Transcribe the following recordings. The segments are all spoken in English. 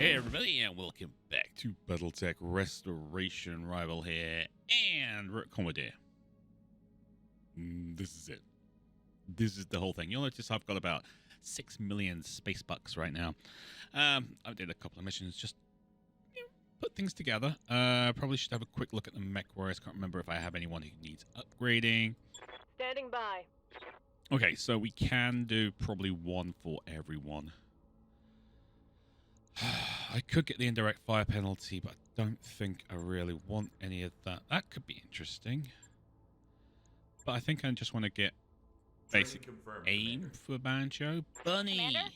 Hey everybody, and welcome back to BattleTech Restoration Rival here, and we're at Commodore. This is it. This is the whole thing. You'll notice I've got about 6 million space bucks right now. I did a couple of missions, just put things together. Probably should have a quick look at the MechWarriors. Can't remember if I have anyone who needs upgrading. Standing by. Okay, so we can do probably one for everyone. I could get the indirect fire penalty, but I don't think I really want any of that. That could be interesting. But I think I just want to get basic aim for Banjo. Bunny! Commander?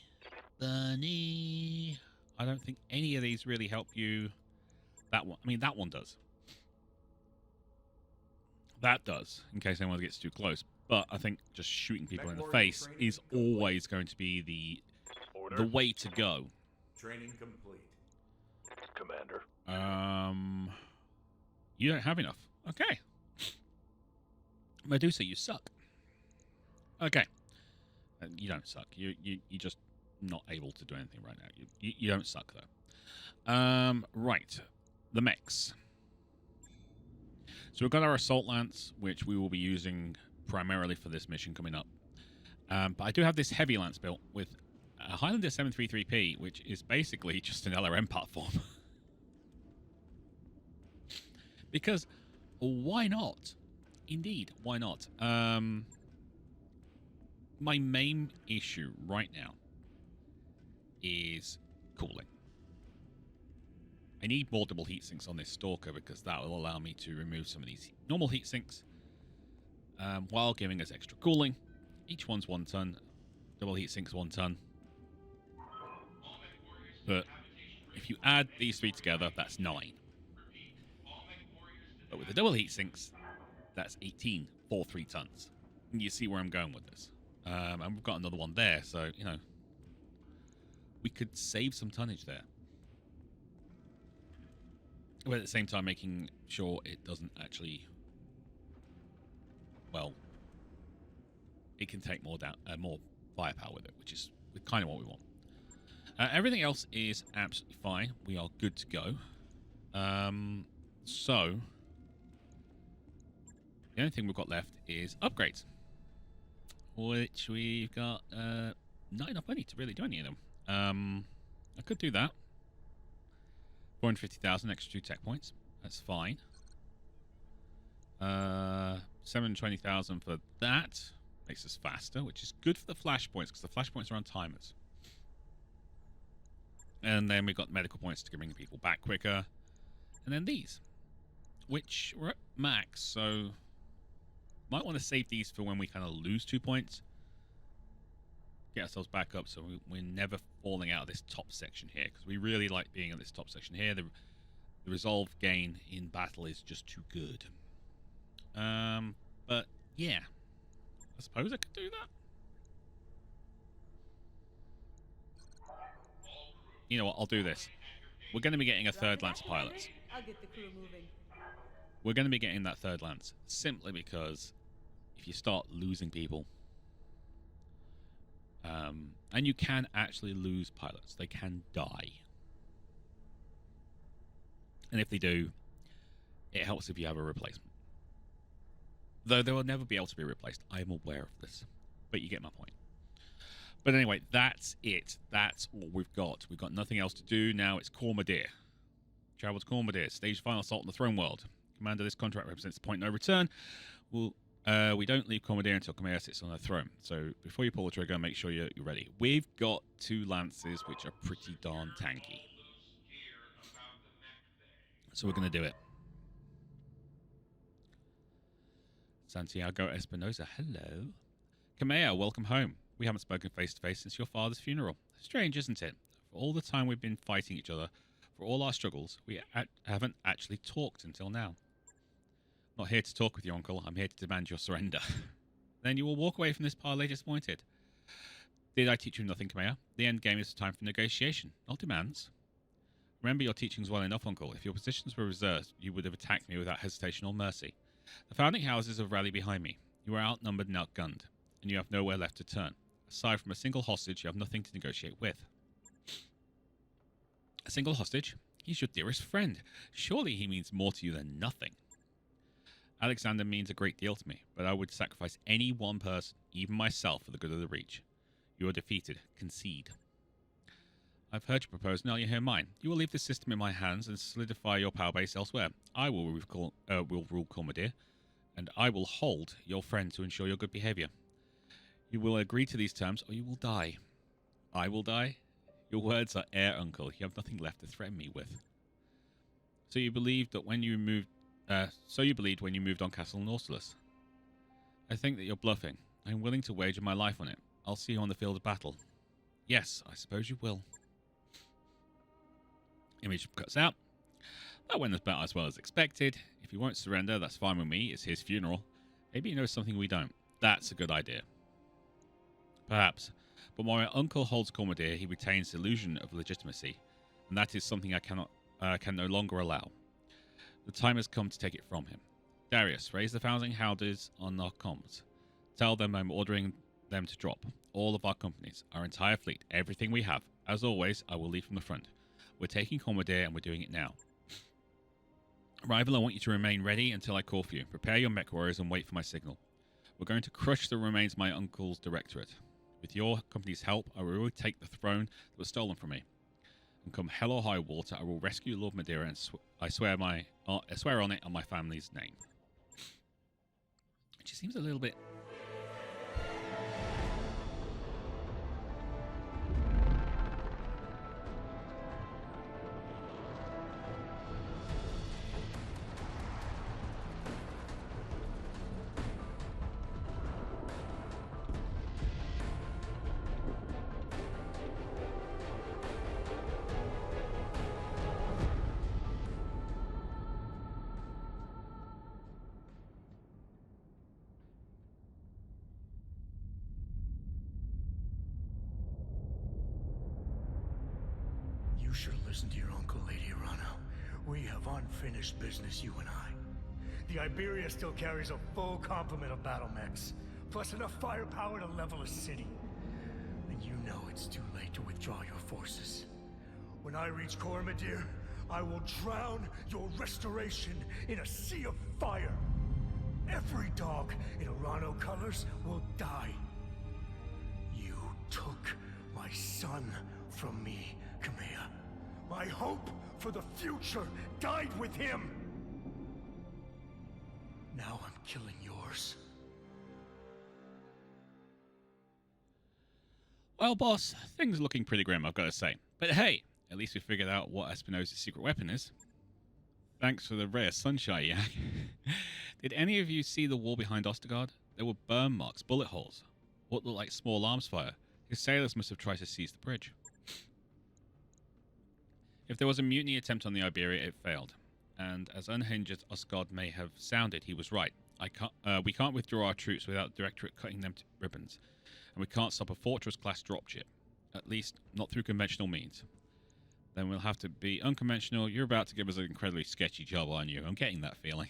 Bunny! I don't think any of these really help you. That one, I mean, that one does. That does, in case anyone gets too close. But I think just shooting people in the face is always going to be the way to go. Training complete. Commander. You don't have enough. Okay. Medusa, you suck. Okay. You don't suck. You're just not able to do anything right now. You don't suck, though. Right. The mechs. So we've got our assault lance, which we will be using primarily for this mission coming up. But I do have this heavy lance built with a Highlander 733P, which is basically just an LRM platform. Because why not? Indeed, why not? My main issue right now is cooling. I need multiple heat sinks on this Stalker because that will allow me to remove some of these normal heat sinks while giving us extra cooling. Each one's 1 ton. Double heat sinks 1 ton. But if you add these 3 together, that's 9. But with the double heat sinks, that's 18 for 3 tons. And you see where I'm going with this. And we've got another one there, so, you know, we could save some tonnage there. But at the same time, making sure it doesn't actually, well, it can take more firepower with it, which is kind of what we want. Everything else is absolutely fine. We are good to go. So, the only thing we've got left is upgrades, which we've got not enough money to really do any of them. I could do that. 450,000 extra 2 tech points. That's fine. 720,000 for that. Makes us faster, which is good for the flashpoints, because the flashpoints are on timers. And then we've got medical points to bring people back quicker. And then these, which we're at max, so might want to save these for when we kind of lose 2 points. Get ourselves back up so we're never falling out of this top section here, because we really like being at this top section here. The resolve gain in battle is just too good. But yeah, I suppose I could do that. You know what, I'll do this. We're going to be getting a 3rd Lance of pilots. I'll get the crew moving. We're going to be getting that 3rd Lance, simply because if you start losing people, and you can actually lose pilots, they can die. And if they do, it helps if you have a replacement. Though they will never be able to be replaced. I am aware of this, but you get my point. But anyway, that's it. That's all we've got. We've got nothing else to do now. It's Commodore. Travel to Commodore. Stage final assault on the throne world. Commander, this contract represents the point no return. We don't leave Commodore until Commander sits on the throne. So before you pull the trigger, make sure you're ready. We've got 2 lances, which are pretty darn tanky. So we're going to do it. Santiago Espinosa, hello. Kamea, welcome home. We haven't spoken face-to-face since your father's funeral. Strange, isn't it? For all the time we've been fighting each other, for all our struggles, we haven't actually talked until now. I'm not here to talk with you, uncle. I'm here to demand your surrender. Then you will walk away from this parley disappointed. Did I teach you nothing, Kamea? The end game is time for negotiation, not demands. Remember your teachings well enough, uncle. If your positions were reserved, you would have attacked me without hesitation or mercy. The founding houses have rallied behind me. You are outnumbered and outgunned, and you have nowhere left to turn. Aside from a single hostage, you have nothing to negotiate with. A single hostage? He's your dearest friend. Surely he means more to you than nothing. Alexander means a great deal to me, but I would sacrifice any one person, even myself, for the good of the Reach. You are defeated. Concede. I've heard your proposal, now you hear mine. You will leave the system in my hands and solidify your power base elsewhere. I will rule Cormadir, and I will hold your friend to ensure your good behavior. You will agree to these terms, or you will die. I will die? Your words are air, uncle. You have nothing left to threaten me with. So you believed when you moved on Castle Nautilus. I think that you're bluffing. I am willing to wager my life on it. I'll see you on the field of battle. Yes, I suppose you will. Image cuts out. That went about as well as expected. If he won't surrender, that's fine with me. It's his funeral. Maybe he knows something we don't. That's a good idea. Perhaps. But while my uncle holds Cormadir, he retains the illusion of legitimacy, and that is something I can no longer allow. The time has come to take it from him. Darius, raise the founding howdahs on our comms. Tell them I'm ordering them to drop all of our companies, our entire fleet, everything we have. As always, I will lead from the front. We're taking Cormadir, and we're doing it now. Rival, I want you to remain ready until I call for you. Prepare your MechWarriors and wait for my signal. We're going to crush the remains of my uncle's directorate. With your company's help, I will take the throne that was stolen from me. And come hell or high water, I will rescue Lord Madeira, and I swear on it on my family's name. It just seems a little bit... You should have listened to your uncle, Lady Arana. We have unfinished business, you and I. The Iberia still carries a full complement of BattleMechs, plus enough firepower to level a city. And you know it's too late to withdraw your forces. When I reach Cormadir, I will drown your restoration in a sea of fire. Every dog in Arano colors will die. You took my son from me, Kamea. My hope for the future died with him. Now I'm killing yours. Well, boss, things are looking pretty grim, I've got to say. But hey, at least we figured out what Espinosa's secret weapon is. Thanks for the rare sunshine, Yak. Did any of you see the wall behind Ostergaard? There were burn marks, bullet holes, what looked like small arms fire. His sailors must have tried to seize the bridge. If there was a mutiny attempt on the Iberia, it failed. And as unhinged as Ostergaard may have sounded, he was right. We can't withdraw our troops without the Directorate cutting them to ribbons. And we can't stop a Fortress-class dropship. At least, not through conventional means. Then we'll have to be unconventional. You're about to give us an incredibly sketchy job, aren't you? I'm getting that feeling.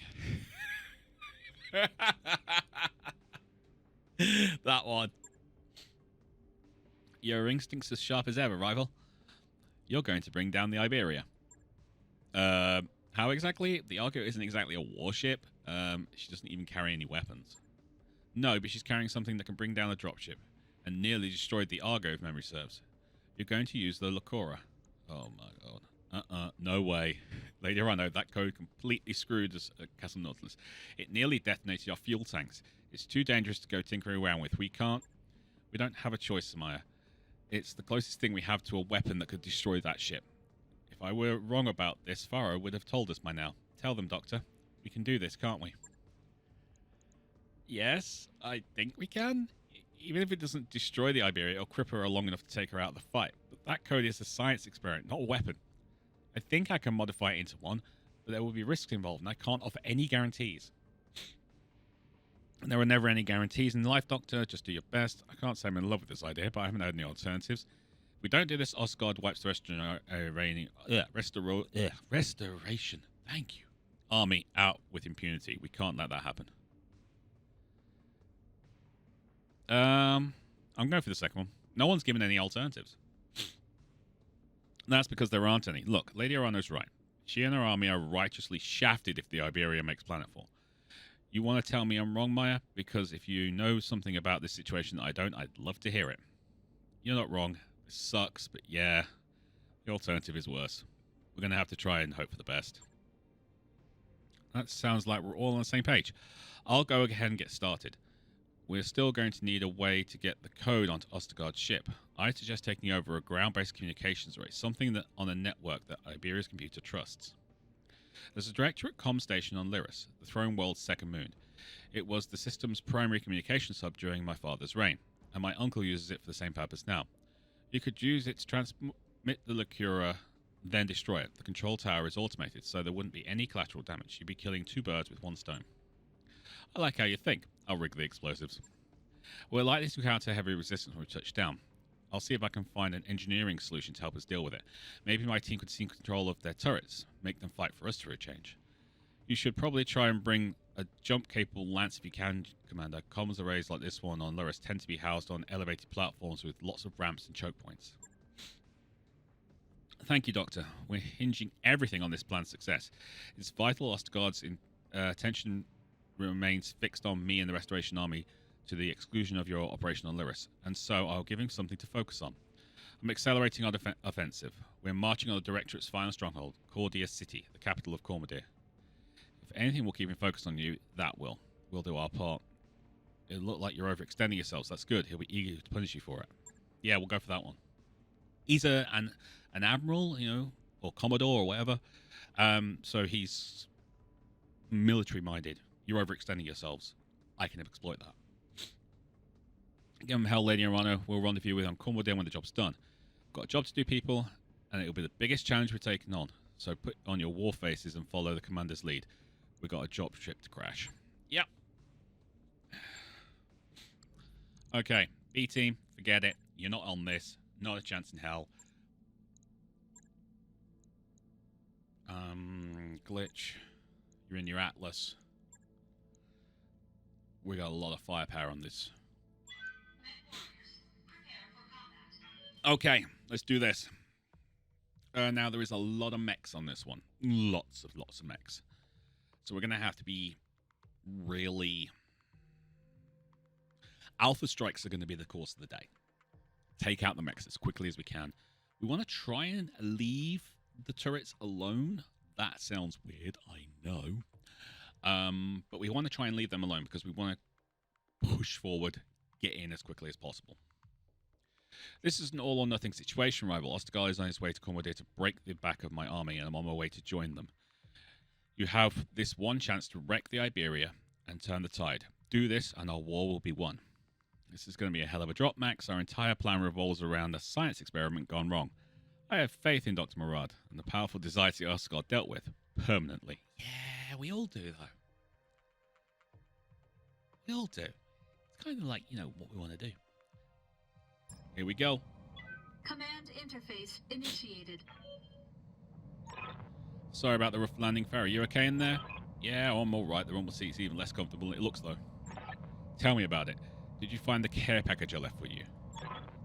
That one. Your instincts as sharp as ever, rival. You're going to bring down the Iberia. How exactly? The Argo isn't exactly a warship. She doesn't even carry any weapons. No, but she's carrying something that can bring down a dropship, and nearly destroyed the Argo, if memory serves. You're going to use the Lacora. Oh my god. No way. Later on, that code completely screwed us at Castle Nautilus. It nearly detonated our fuel tanks. It's too dangerous to go tinkering around with. We don't have a choice, Samaya. It's the closest thing we have to a weapon that could destroy that ship. If I were wrong about this, Faro would have told us by now. Tell them, Doctor. We can do this, can't we? Yes, I think we can. Even if it doesn't destroy the Iberia, it'll cripple her long enough to take her out of the fight. But that code is a science experiment, not a weapon. I think I can modify it into one, but there will be risks involved, and I can't offer any guarantees. And there are never any guarantees in life, Doctor. Just do your best. I can't say I'm in love with this idea, but I haven't had any alternatives. If we don't do this, Osgard wipes the restoration. Thank you. Army out with impunity. We can't let that happen. I'm going for the second one. No one's given any alternatives. That's because there aren't any. Look, Lady Arano's right. She and her army are righteously shafted if the Iberia makes planetfall. You want to tell me I'm wrong, Maya? Because if you know something about this situation that I don't, I'd love to hear it. You're not wrong. This sucks, but yeah, the alternative is worse. We're going to have to try and hope for the best. That sounds like we're all on the same page. I'll go ahead and get started. We're still going to need a way to get the code onto Ostergaard's ship. I suggest taking over a ground-based communications array, something that on a network that Iberia's computer trusts. There's a directorate comm station on Lyris, the throne world's second moon. It was the system's primary communications hub during my father's reign, and my uncle uses it for the same purpose now. You could use it to transmit the Lacura, then destroy it. The control tower is automated, so there wouldn't be any collateral damage. You'd be killing two birds with one stone. I like how you think. I'll rig the explosives. We're likely to encounter heavy resistance when we touch down. I'll see if I can find an engineering solution to help us deal with it. Maybe my team could seize control of their turrets, make them fight for us for a change. You should probably try and bring a jump-capable lance if you can, Commander. Comms arrays like this one on Lyris tend to be housed on elevated platforms with lots of ramps and choke points. Thank you, Doctor. We're hinging everything on this plan's success. It's vital Ostergaard's attention remains fixed on me and the Restoration Army to the exclusion of your operation on Lyris, and so I'll give him something to focus on. I'm accelerating our offensive. We're marching on the Directorate's final stronghold, Cordia City, the capital of Cormadir. If anything will keep him focused on you, that will. We'll do our part. It looked like you're overextending yourselves. That's good. He'll be eager to punish you for it. Yeah, we'll go for that one. He's an admiral, you know, or commodore or whatever. So he's military-minded. You're overextending yourselves. I can exploit that. Give him hell, Lady Arano. We'll rendezvous with him. Cormadir when the job's done. Got a job to do, people, and it'll be the biggest challenge we're taking on. So put on your war faces and follow the commander's lead. We've got a job ship to crash. Yep. Okay, B-team, forget it. You're not on this. Not a chance in hell. Glitch. You're in your Atlas. We got a lot of firepower on this. Okay, let's do this. Now, there is a lot of mechs on this one. Lots of mechs. So we're going to have to be really... Alpha strikes are going to be the course of the day. Take out the mechs as quickly as we can. We want to try and leave the turrets alone. That sounds weird, I know. But we want to try and leave them alone because we want to push forward, get in as quickly as possible. This is an all-or-nothing situation, rival. Ostergaard is on his way to Cormadir to break the back of my army, and I'm on my way to join them. You have this one chance to wreck the Iberia and turn the tide. Do this, and our war will be won. This is going to be a hell of a drop, Max. Our entire plan revolves around a science experiment gone wrong. I have faith in Dr. Murad and the powerful desires that Ostergaard dealt with permanently. Yeah, we all do, though. We all do. It's kind of like, you know, what we want to do. Here we go. Command interface initiated. Sorry about the rough landing, Farah. You okay in there? Yeah, I'm all right. The rumble seat's even less comfortable than it looks, though. Tell me about it. Did you find the care package I left for you?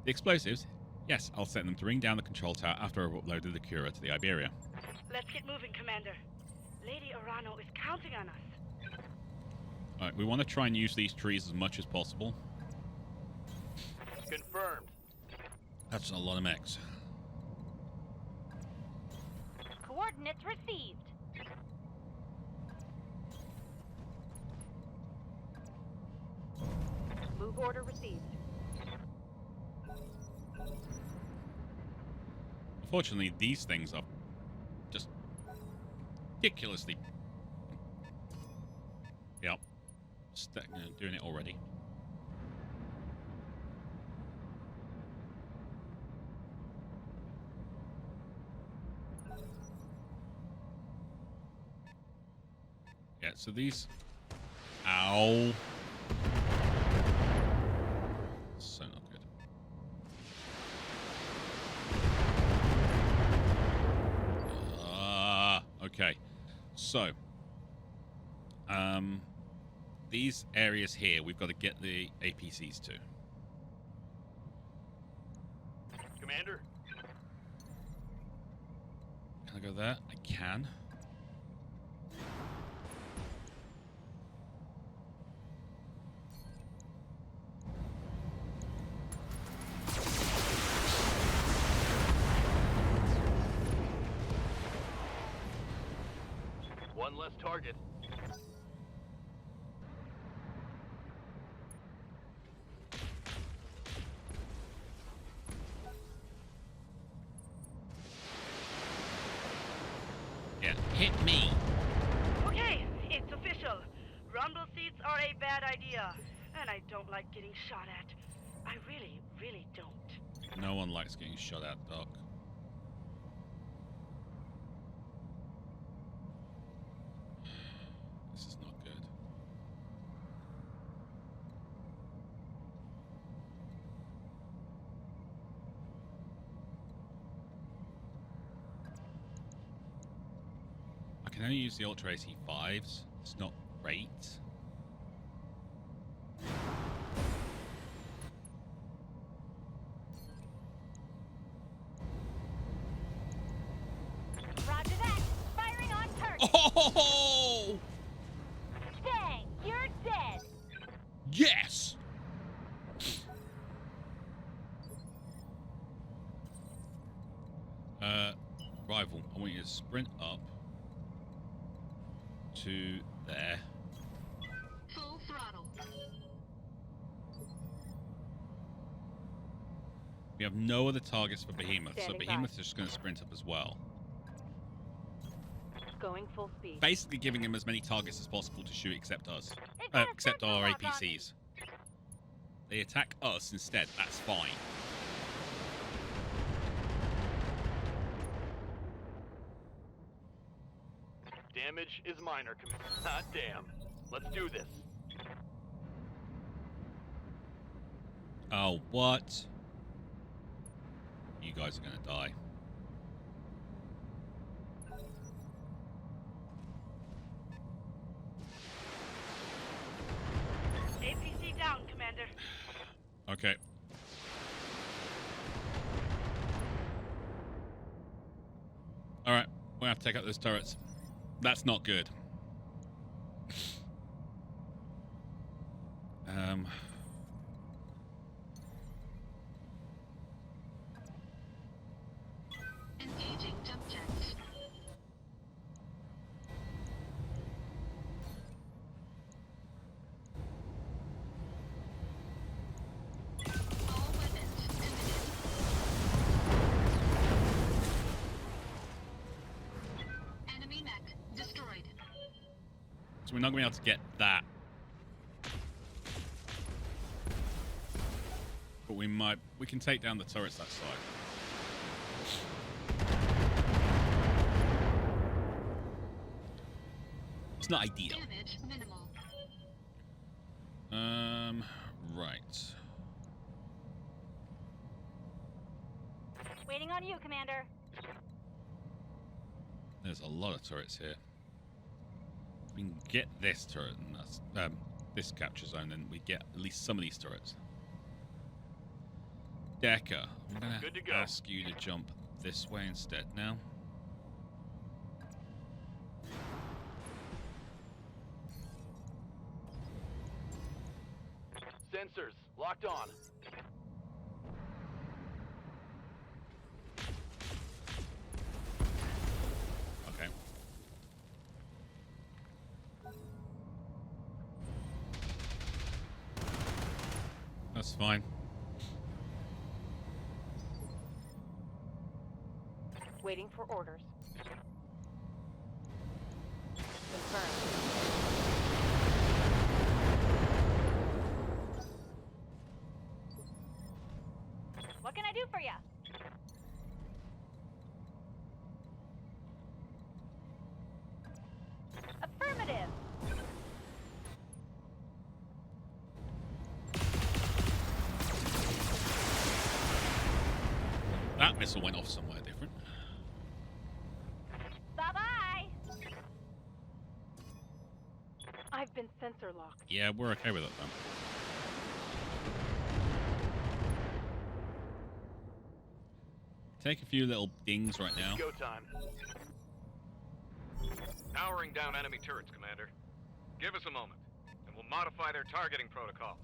The explosives? Yes, I'll set them to ring down the control tower after I've uploaded the Cura to the Iberia. Let's get moving, Commander. Lady Arano is counting on us. Alright, we want to try and use these trees as much as possible. Confirmed. That's a lot of mechs. Coordinates received. Move order received. Unfortunately, these things are just ridiculously... Yep. Doing it already. Yeah, so these... Ow. So not good. Okay. So, these areas here, we've got to get the APCs to. Commander? Can I go there? I can. One less target. Yeah, hit me. Okay, it's official. Rumble seats are a bad idea. And I don't like getting shot at. I really, really don't. No one likes getting shot at, Doc. This is not good. I can only use the Ultra AC5s. It's not great. Roger that. Firing on target. Oh! Dang, you're dead. Yes! Rival, I want you to sprint up to there. Full throttle. We have no other targets for Behemoth, so Standing by. Behemoth is just going to sprint up as well. Going full speed. Basically giving him as many targets as possible to shoot except us. They've got a Except sentinel our lock on me. APCs. They attack us instead, that's fine. Damage is minor. Hot damn. Let's do this. Oh, what? You guys are going to die. APC down, Commander. Okay. Alright, we have to take out those turrets. That's not good. Engaging jump jets. All weapons committed. Enemy mech destroyed. So we're not going to be able to get that. But we can take down the turrets that side. It's not ideal. Damage minimal. Right. Waiting on you, Commander. There's a lot of turrets here. If we can get this turret and that's this capture zone, then we get at least some of these turrets. Decker, I'm gonna Good to go. ask you to jump this way instead now. Sensors locked on. Okay. That's fine. Waiting for orders. Confirmed. What can I do for you? Affirmative. That missile went off somewhere different. Bye-bye. I've been sensor locked. Yeah, we're okay with it then. take a few little dings right now. Go time. Powering down enemy turrets, Commander. Give us a moment, and we'll modify their targeting protocols.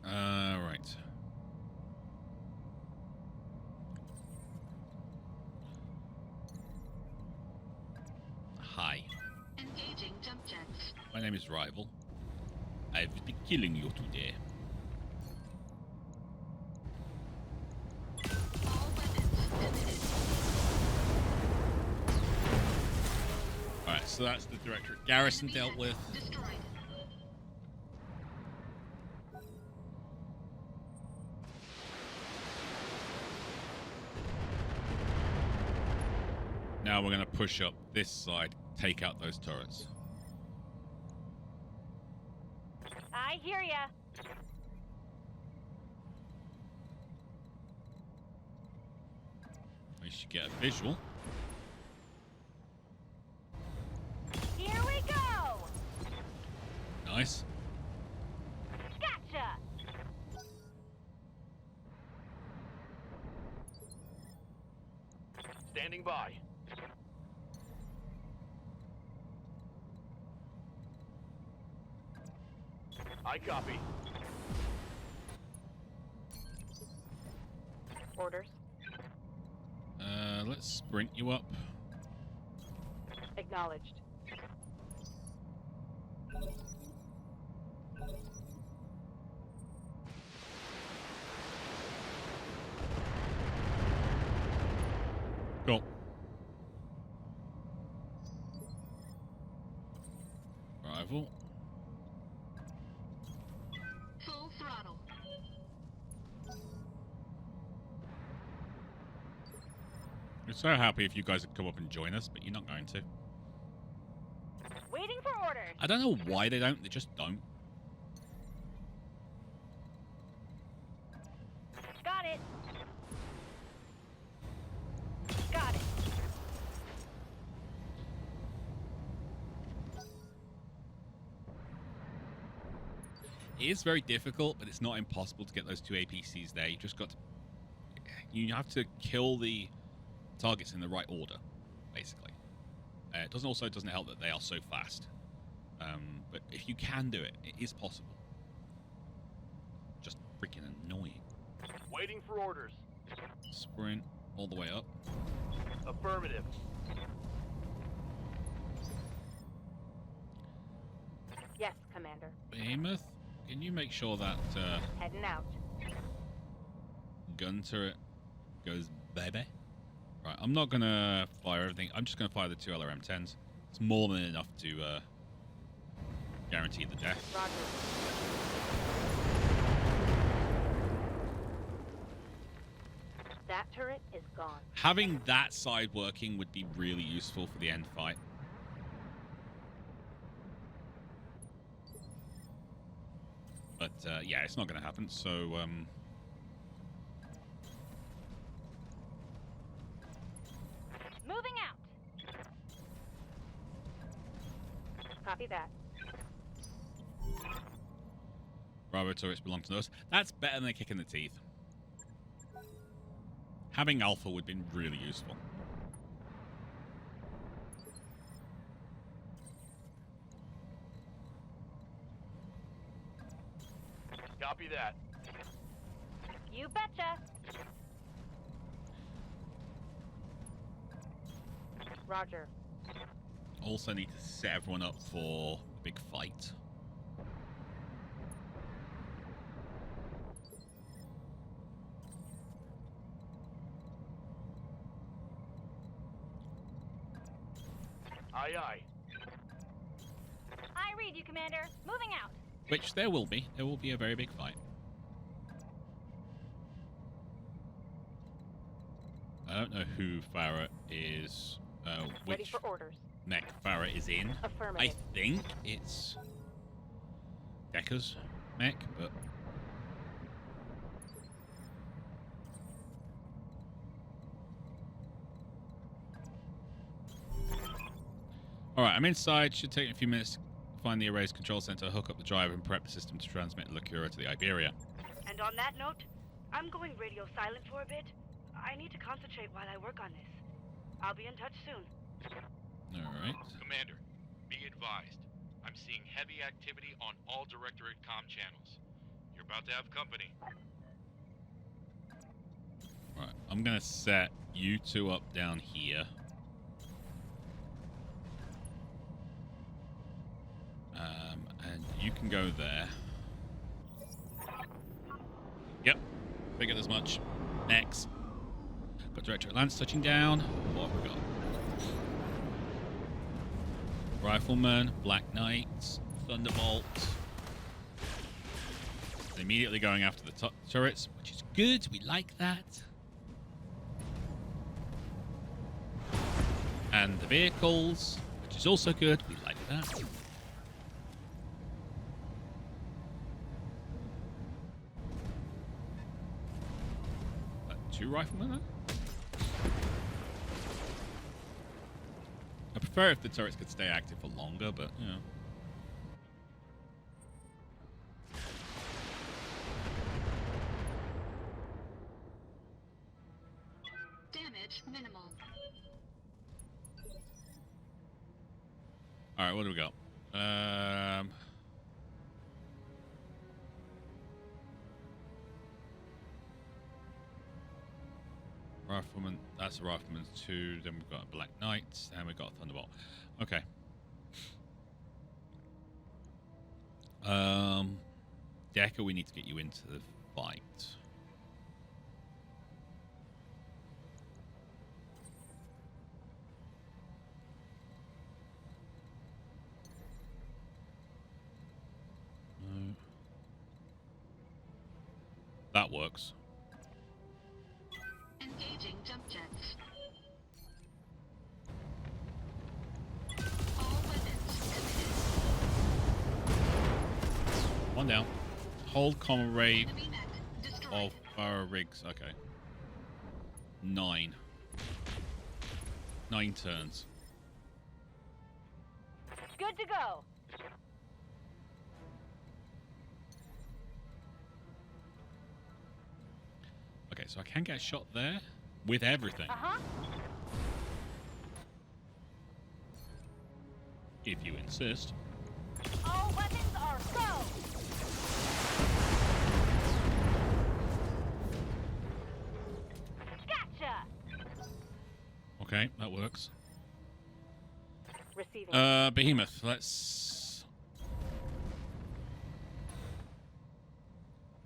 Right. Hi, Engaging jump jets. my name is Rival. I've been killing you today. All weapons committed. Alright, so that's the Directorate Garrison Enemy dealt mech with. Destroyed. Now we're going to push up this side, take out those turrets. I hear ya. We should get a visual. Here we go. Nice. Gotcha. Standing by. I copy. Orders. Let's sprint you up. Acknowledged. Cool. Rival. Full throttle. We're so happy if you guys would come up and join us, but you're not going to. Waiting for orders. I don't know why they don't. They just don't. Got it. Got it. It is very difficult, but it's not impossible to get those two APCs there. You just got to... You have to kill the targets in the right order, basically. It doesn't help that they are so fast. But if you can do it, it is possible. Just freaking annoying. Waiting for orders. Sprint all the way up. Affirmative. Yes, Commander. Behemoth, can you make sure that Heading out. gun turret goes bye-bye? Right, I'm not going to fire everything. I'm just going to fire the two LRM-10s. It's more than enough to guarantee the death. Roger. That turret is gone. Having that side working would be really useful for the end fight. But yeah, it's not going to happen, so Moving out. Copy that. Bravo turrets belong to us. That's better than a kick in the teeth. Having Alpha would have been really useful. Copy that. You betcha. Roger. Also need to set everyone up for the big fight. Aye, aye. I read you, Commander. Moving out. Which there will be. There will be a very big fight. I don't know who Farah is. Ready Which for orders. mech Farah is in. I Affirmative. think it's Decker's mech, but Alright, I'm inside. Should take a few minutes to find the array's control center, hook up the drive, and prep the system to transmit Lacura to the Iberia. And on that note, I'm going radio silent for a bit. I need to concentrate while I work on this. I'll be in touch soon. Alright. Commander, be advised. I'm seeing heavy activity on all Directorate comm channels. You're about to have company. Right, I'm gonna set you two up down here. And you can go there. Yep, figured as much. Next. Got Directorate Lance touching down. What have we got? Rifleman, Black Knights, Thunderbolt. Immediately going after the turrets, which is good. We like that. And the vehicles, which is also good. We like that. Two riflemen, though? I prefer if the turrets could stay active for longer, but, you know. Damage minimal. Alright, what do we got? Rifleman, that's a Rifleman 2, then we've got a Black Knight, and we've got a Thunderbolt. Okay. Decker, we need to get you into the fight. No. That works. Engaging jump jets. All weapons committed. One down. Hold comm array Enemy mech destroyed. of fire rigs. Okay. 9. 9 turns. Good to go. Okay, so I can get a shot there with everything. Uh-huh. If you insist. All weapons are go. Gotcha. Okay, that works. Receiving. Behemoth, let's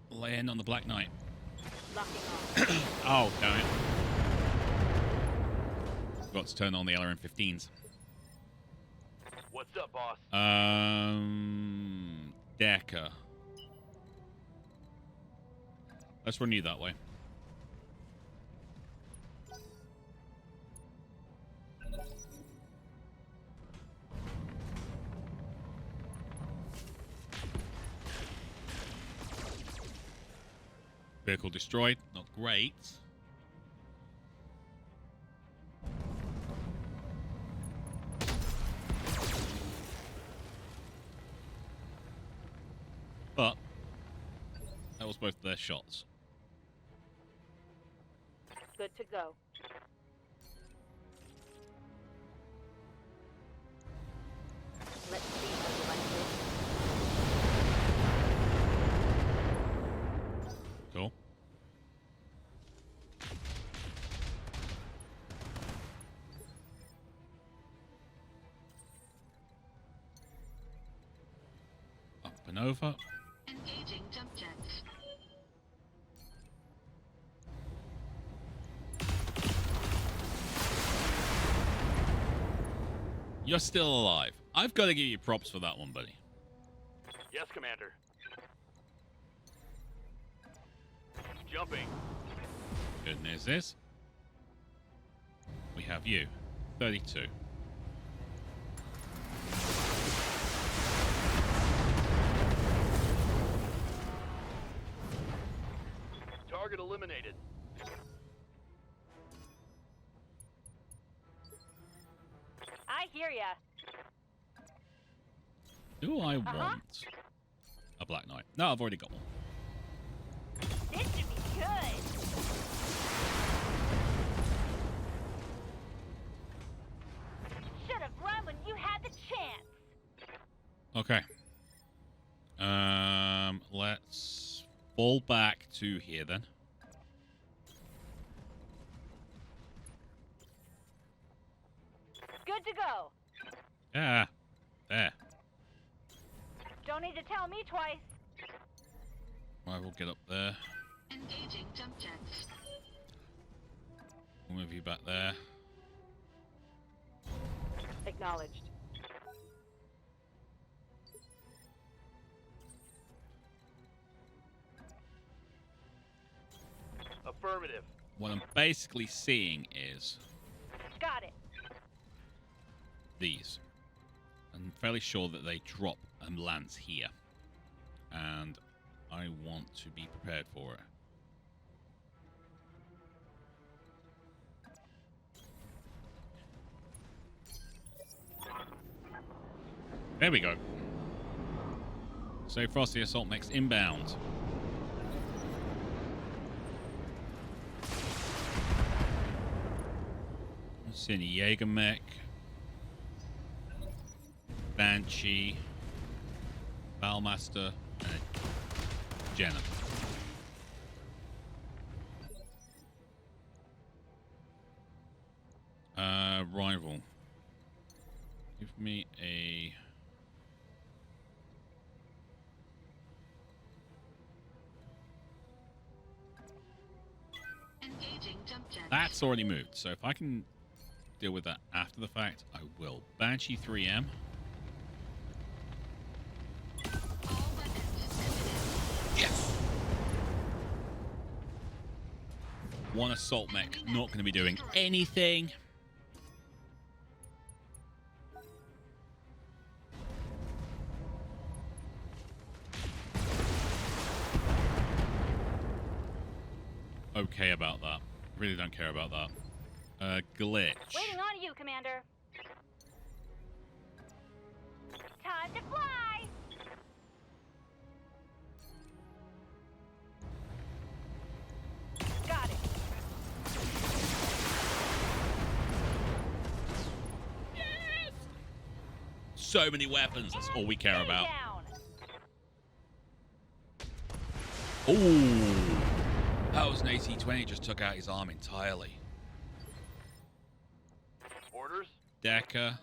lay in on the Black Knight. Locking on. Oh, damn it. Forgot to turn on the LRM-15s. What's up, boss? Decker. Let's run you that way. Vehicle destroyed. Not great. But that was both their shots. Good to go. Let's see how you like this. Cool. Up and over. Engaging jump jets. You're still alive. I've got to give you props for that one, buddy. Yes, Commander. Jumping. Good news is we have you. 32. Target eliminated. I hear ya. Do I want a Black Knight? No, I've already got one. This should be good. Should have run when you had the chance. Okay. Let's fall back to here then. Good to go. Yeah. There. Don't need to tell me twice. Right, we'll get up there. Engaging jump jets. We'll move you back there. Acknowledged. Affirmative. What I'm basically seeing is Got it. these. I'm fairly sure that they drop and lands here. And I want to be prepared for it. There we go. So Frosty Assault Mechs inbound. Let's see, Jaeger Mech. Banshee. Balmaster. And a Jenna. Rival. Give me a... Engaging jump jets. That's already moved, so if I can deal with that after the fact, I will. Banshee 3M. All weapons emitted. Yes! One assault mech, not going to be doing anything. Okay about that. Really don't care about that. Glitch. Waiting on you, Commander. Time to fly. Got it. So many weapons, that's all we care Stay about. down. Ooh. That was an AC-20, just took out his arm entirely. Orders. Decker.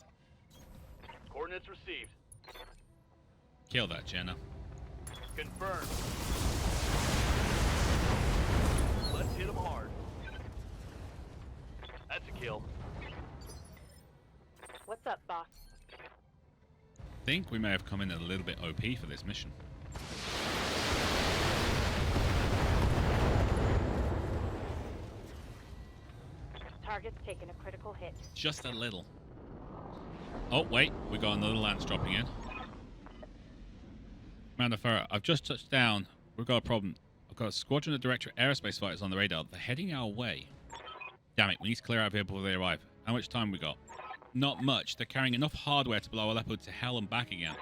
Coordinates received. Kill that, Jenna. Confirmed. Let's hit them hard. That's a kill. What's up, boss? Think we may have come in a little bit OP for this mission. Target's taking a critical hit. Just a little. Oh, wait. We got another lance dropping in. Commander Farah, I've just touched down. We've got a problem. I've got a squadron of Directorate Aerospace fighters on the radar. They're heading our way. Damn it. We need to clear out here before they arrive. How much time we got? Not much. They're carrying enough hardware to blow Aleppo to hell and back again.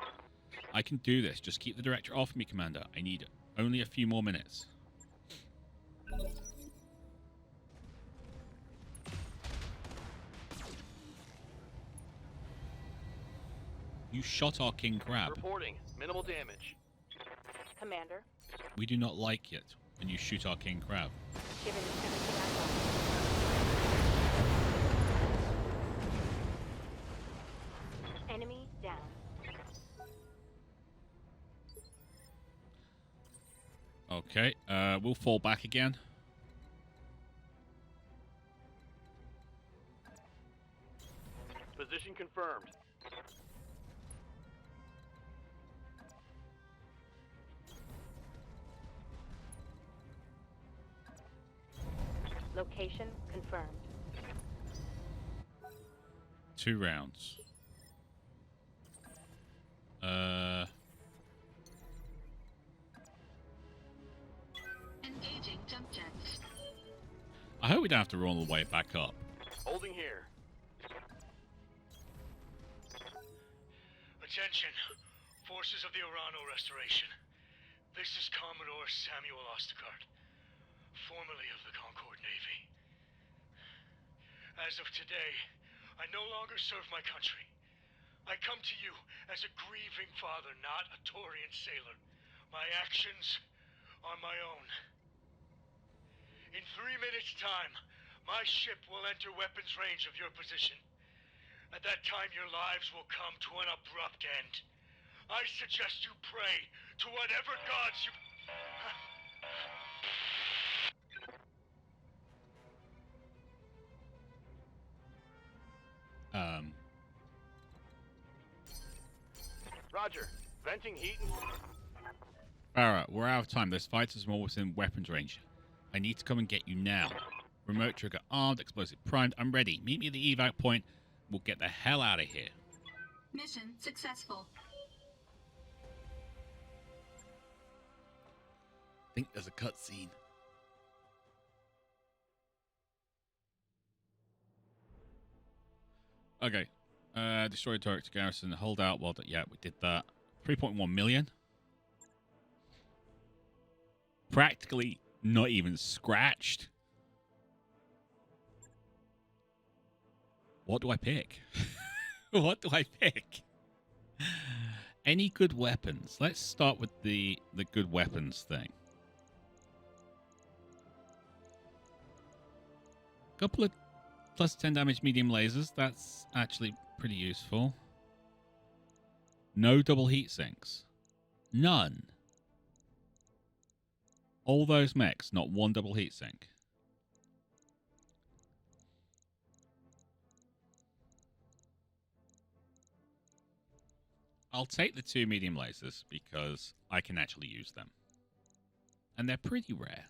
I can do this. Just keep the Director off me, Commander. I need only a few more minutes. You shot our King Crab. Reporting. Minimal damage. Commander, We do not like it when you shoot our King Crab. giving everything I got. Enemy down. Okay, we'll fall back again. Position confirmed. Location confirmed. 2 rounds. Engaging jump jets. I hope we don't have to run all the way back up. Holding here. Attention. Forces of the Urano Restoration. This is Commodore Samuel Ostergaard, formerly of the Concord Navy. As of today, I no longer serve my country. I come to you as a grieving father, not a Taurian sailor. My actions are my own. In 3 minutes' time, my ship will enter weapons range of your position. At that time, your lives will come to an abrupt end. I suggest you pray to whatever gods you... Roger. Venting heat and... Alright, we're out of time. There's fighters more within weapons range. I need to come and get you now. Remote trigger armed, explosive primed. I'm ready. Meet me at the evac point. We'll get the hell out of here. Mission successful. I think there's a cutscene. Okay. Destroy turret to garrison. Hold out. Well, yeah, we did that. 3.1 million. Practically not even scratched. What do I pick? What do I pick? Any good weapons? Let's start with the good weapons thing. Couple of plus 10 damage medium lasers. That's actually pretty useful. No double heat sinks. None. All those mechs, not one double heat sink. I'll take the 2 medium lasers because I can actually use them. And they're pretty rare.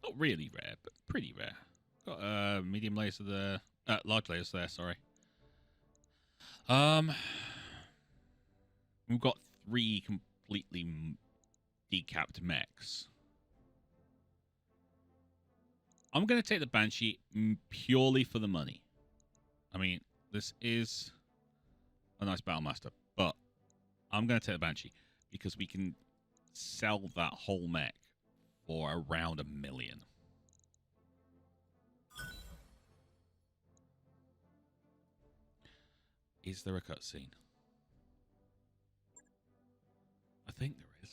Not really rare, but pretty rare. Got a medium laser there. Large lasers there, sorry. We've got 3 completely decapped mechs. I'm going to take the Banshee purely for the money. I mean, this is a nice Battlemaster, but I'm going to take the Banshee because we can sell that whole mech for around $1 million. Is there a cutscene? I think there is.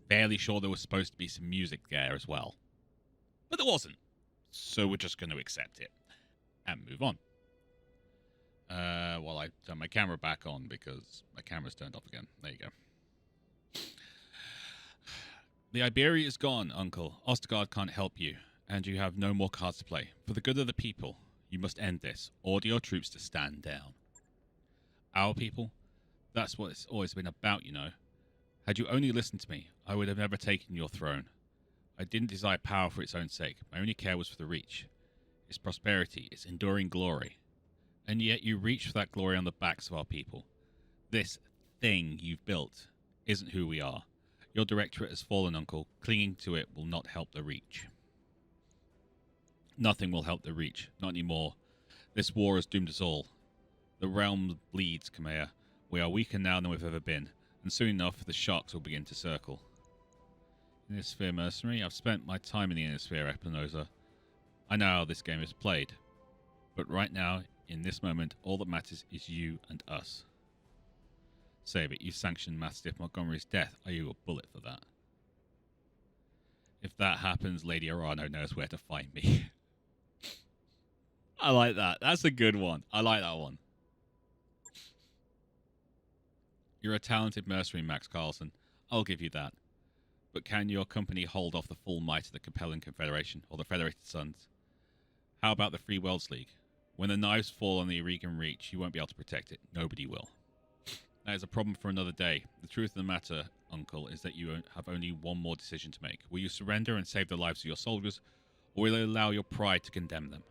Fairly sure there was supposed to be some music there as well. But there wasn't. So we're just going to accept it. And move on. Well, I turn my camera back on because my camera's turned off again. There you go. The Iberia is gone, Uncle. Ostergaard can't help you. And you have no more cards to play. For the good of the people, you must end this. Order your troops to stand down. Our people? That's what it's always been about, you know. Had you only listened to me, I would have never taken your throne. I didn't desire power for its own sake. My only care was for the Reach. Its prosperity, its enduring glory. And yet you reach for that glory on the backs of our people. This thing you've built isn't who we are. Your directorate has fallen, Uncle. Clinging to it will not help the Reach. Nothing will help the Reach. Not anymore. This war has doomed us all. The realm bleeds, Kamea. We are weaker now than we've ever been. And soon enough, the sharks will begin to circle. Innisphere mercenary. I've spent my time in the Innisphere, Epinosa. I know how this game is played. But right now, in this moment, all that matters is you and us. Save it. You sanctioned Mastiff Montgomery's death. Are you a bullet for that? If that happens, Lady Arano knows where to find me. I like that. That's a good one. I like that one. You're a talented mercenary, Max Carlson. I'll give you that. But can your company hold off the full might of the Capellan Confederation or the Federated Suns? How about the Free Worlds League? When the knives fall on the Aurigan Reach, you won't be able to protect it. Nobody will. That is a problem for another day. The truth of the matter, Uncle, is that you have only one more decision to make. Will you surrender and save the lives of your soldiers, or will you allow your pride to condemn them?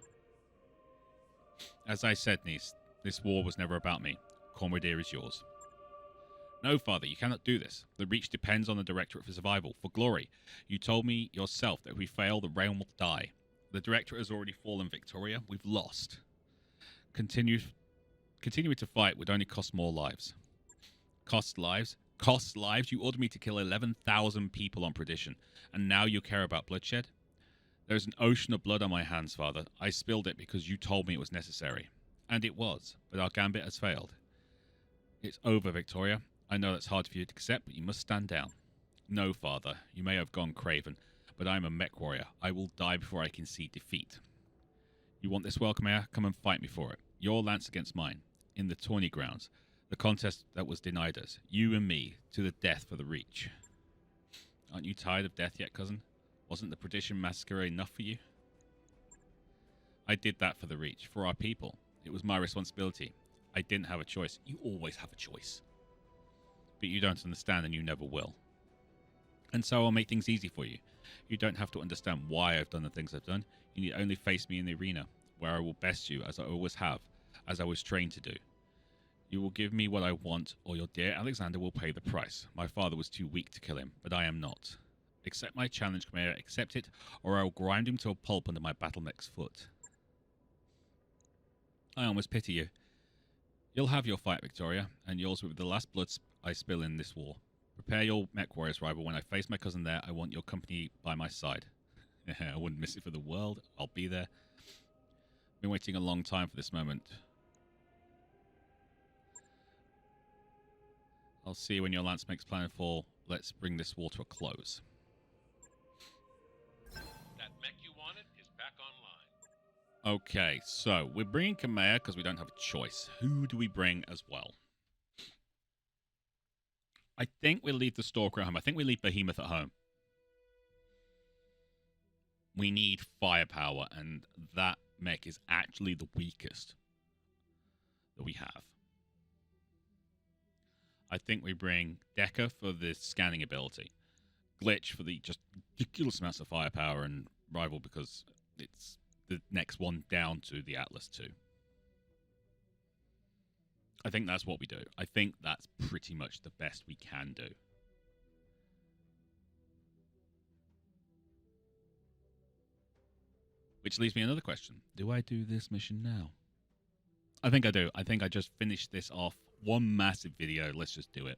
As I said, niece, this war was never about me. Cormordir is yours. No, Father, you cannot do this. The Reach depends on the Directorate for survival, for glory. You told me yourself that if we fail, the realm will die. The Directorate has already fallen, Victoria. We've lost. Continuing to fight would only cost more lives. Cost lives? Cost lives? You ordered me to kill 11,000 people on Perdition, and now you care about bloodshed? There's an ocean of blood on my hands, Father. I spilled it because you told me it was necessary. And it was, but our gambit has failed. It's over, Victoria. I know that's hard for you to accept, but you must stand down. No, Father, you may have gone craven, but I'm a MechWarrior. I will die before I can see defeat. You want this welcome air? Come and fight me for it. Your lance against mine. In the tourney grounds. The contest that was denied us. You and me, to the death for the Reach. Aren't you tired of death yet, cousin? Wasn't the Perdition massacre enough for you? I did that for the Reach, for our people. It was my responsibility. I didn't have a choice. You always have a choice. But you don't understand, and you never will. And so I'll make things easy for you. You don't have to understand why I've done the things I've done. You need only face me in the arena, where I will best you, as I always have, as I was trained to do. You will give me what I want, or your dear Alexander will pay the price. My father was too weak to kill him, but I am not. Accept my challenge, Khmer. Accept it, or I will grind him to a pulp under my BattleMechs foot. I almost pity you. You'll have your fight, Victoria, and yours will be the last blood I spill in this war. Prepare your MechWarriors rival. When I face my cousin there, I want your company by my side. I wouldn't miss it for the world. I'll be there. Been waiting a long time for this moment. I'll see you when your lance makes planetfall. Let's bring this war to a close. That mech you wanted is back online. Okay, so we're bringing Khmer because we don't have a choice. Who do we bring as well? I think we'll leave the Stalker at home. I think we leave Behemoth at home. We need firepower, and that mech is actually the weakest that we have. I think we bring Decker for the scanning ability. Glitch for the just ridiculous amounts of firepower, and Rival because it's the next one down to the Atlas 2. I think that's what we do. I think that's pretty much the best we can do. Which leaves me another question. Do I do this mission now? I think I do. I think I just finished this off. One massive video. Let's just do it.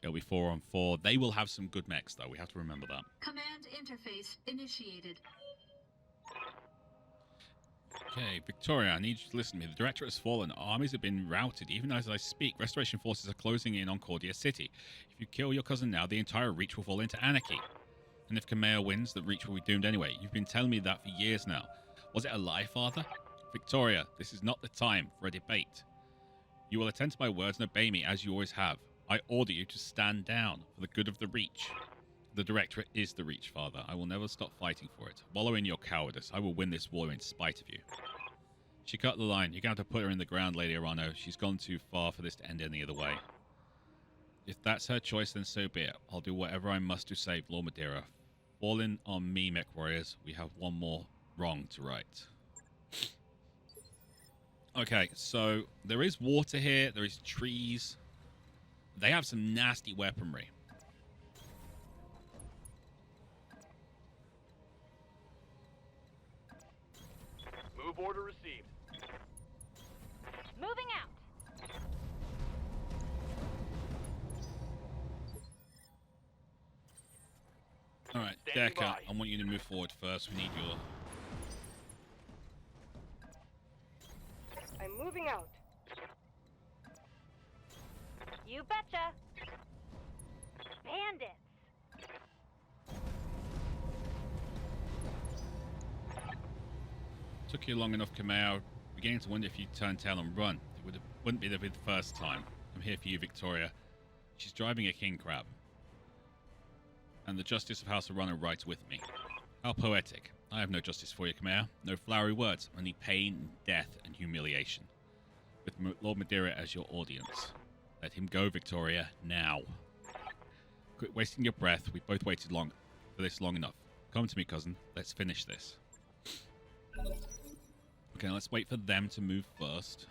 It'll be 4-on-4. They will have some good mechs, though. We have to remember that. Command interface initiated. Okay, Victoria, I need you to listen to me. The Directorate has fallen. Armies have been routed. Even as I speak, Restoration forces are closing in on Cordia City. If you kill your cousin now, the entire Reach will fall into anarchy. And if Khmer wins, the Reach will be doomed anyway. You've been telling me that for years now. Was it a lie, Father? Victoria, this is not the time for a debate. You will attend to my words and obey me as you always have. I order you to stand down for the good of the Reach. The Directorate is the Reach, Father. I will never stop fighting for it. Wallow in your cowardice. I will win this war in spite of you. She cut the line. You're going to have to put her in the ground, Lady Arano. She's gone too far for this to end any other way. If that's her choice, then so be it. I'll do whatever I must to save Lord Madeira. Fall in on me, MechWarriors. We have one more wrong to right. Okay, so there is water here. There is trees. They have some nasty weaponry. Move order received. Moving out. All right, Standing Decker, by. I want you to move forward first. We need your... I'm moving out. You betcha. Bandits. Took you long enough, Kameo. Beginning to wonder if you'd turn tail and run. Wouldn't be the first time. I'm here for you, Victoria. She's driving a king crab. And the justice of House of Runner rides with me. How poetic. I have no justice for you, Kameo. No flowery words, only pain, death, and humiliation. With Lord Madeira as your audience. Let him go, Victoria, now. Quit wasting your breath. We've both waited for this long enough. Come to me, cousin. Let's finish this. Okay, let's wait for them to move first.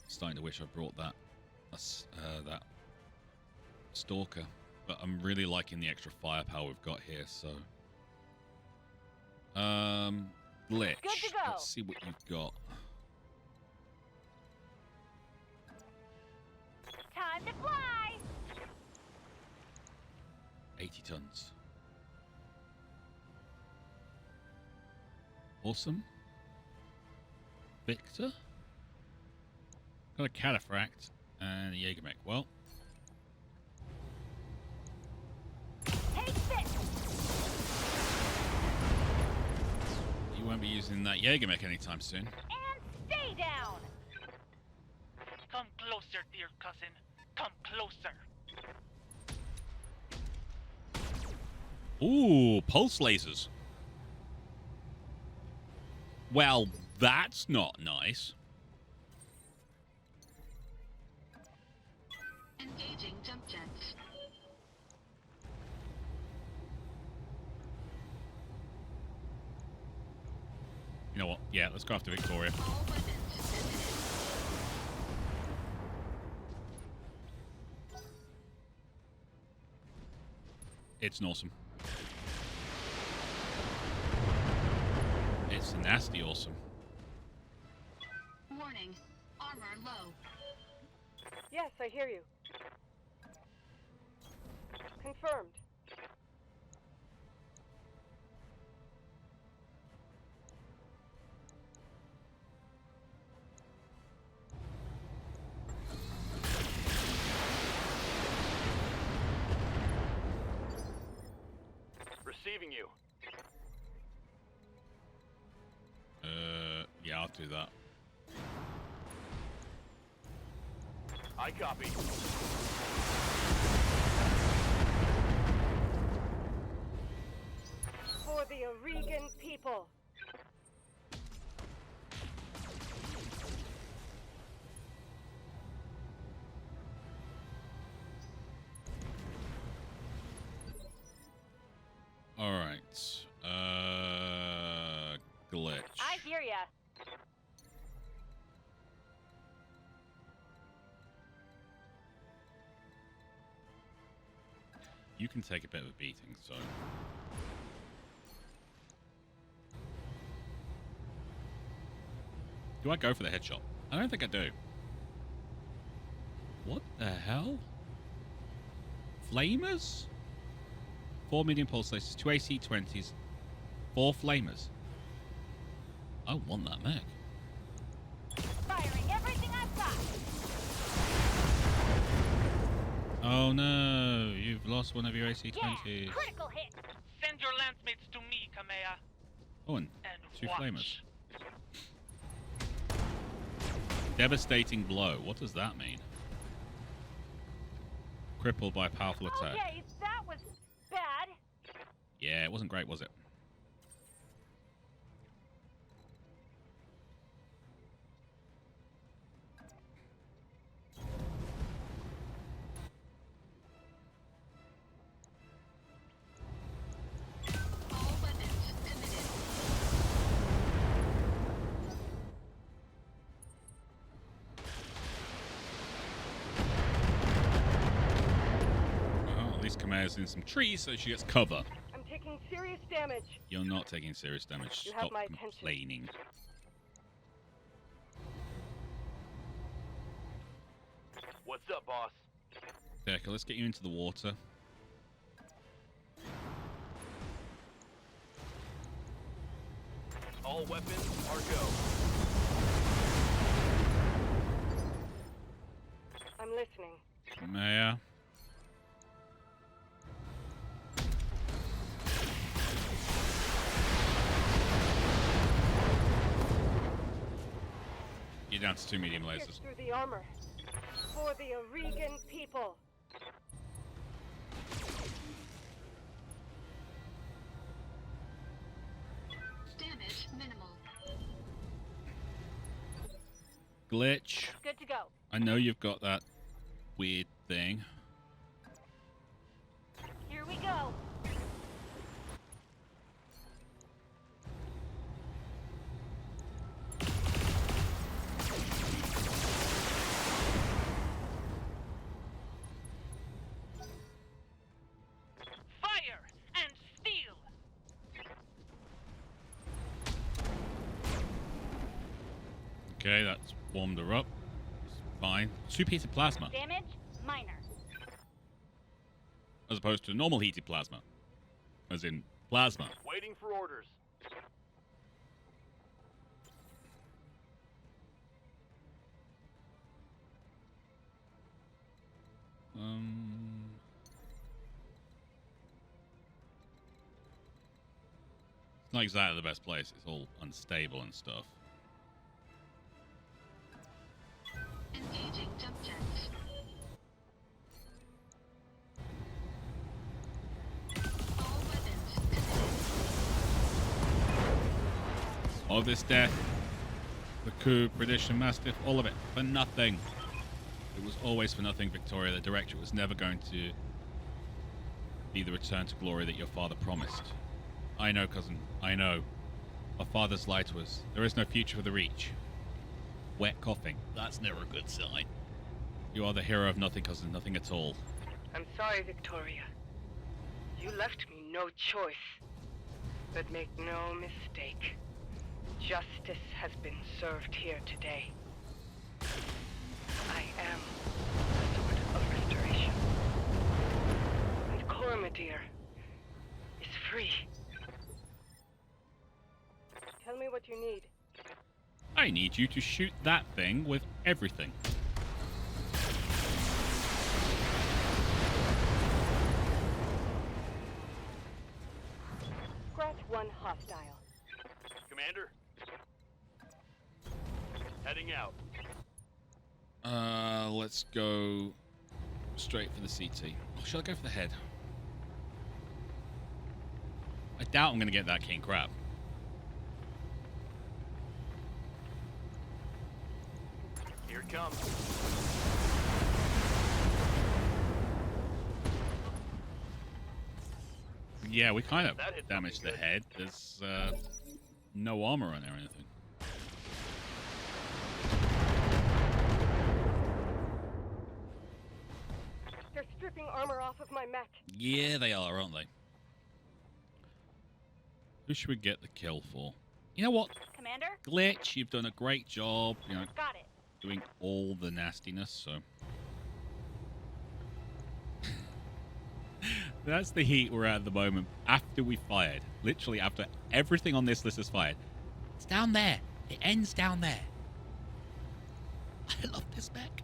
Starting to wish I brought that stalker, but I'm really liking the extra firepower we've got here. So, glitch. Good to go. Let's see what you've got. Time to fly! 80 tons. Awesome. Victor. Got a cataphract and a Jägermech. Well, Take this! you won't be using that Jägermech anytime soon. And stay down! Come closer, dear cousin. Come closer. Ooh, pulse lasers. Well, that's not nice. Engaging jump jets. You know what? Yeah, let's go after Victoria. All weapons emitted. It's an awesome. It's nasty awesome. Warning. Armor low. Yes, I hear you. Confirmed. Receiving you. Yeah, I'll do that. I copy. For the Aurigan people. All right. Glitch. I hear ya. You can take a bit of a beating, so. Do I go for the headshot? I don't think I do. What the hell? Flamers? 4 medium pulse lasers, 2 AC-20s, 4 flamers. I want that mech. Firing everything I've got. Oh no, you've lost one of your AC-20s. Yeah, critical hit. Send your lancemates to me, Kamea. Oh, and And 2 watch. flamers. Devastating blow. What does that mean? Crippled by a powerful attack. Okay, that was bad. Yeah, it wasn't great, was it? All weapons committed. Well, at least Kamea's in some trees, so she gets cover. I'm taking serious damage. You're not taking serious damage. You have Stop my attention. complaining. What's up, boss? Decker, let's get you into the water. All weapons are go. I'm listening. Kamea. down to 2 medium lasers. through the armor. For the Aurigan people. Damage minimal. Glitch. Good to go. I know you've got that weird thing. Here we go. Fire and steel. Okay, that's warmed her up. It's fine. 2 pieces of plasma, Damage minor. as opposed to normal heated plasma. As in plasma. Waiting for orders. It's not exactly the best place. It's all unstable and stuff. Engaging jump jets. All weapons committed. All of this death, the coup, British Mastiff, all of it, for nothing. It was always for nothing, Victoria. The directorate was never going to be the return to glory that your father promised. I know, cousin. I know. Our fathers lied to us. There is no future for the Reach. Wet coughing. That's never a good sign. You are the hero of nothing, cousin. Nothing at all. I'm sorry, Victoria. You left me no choice. But make no mistake. Justice has been served here today. I am the Sword of Restoration. And Cormadir is free. Tell me what you need. I need you to shoot that thing with everything. Scratch one hostile. Commander? Heading out. Let's go straight for the CT. Or should I go for the head? I doubt I'm going to get that king crab. Here it comes. Yeah, we kind of That hit damaged the something good. head. There's no armor on there or anything. They're stripping armor off of my mech. Yeah, they are, aren't they? Who should we get the kill for? You know what? Commander? Glitch, you've done a great job, you know, Got it. doing all the nastiness, so... That's the heat we're at the moment. After we fired. Literally after everything on this list is fired. It's down there. It ends down there. I love this mech.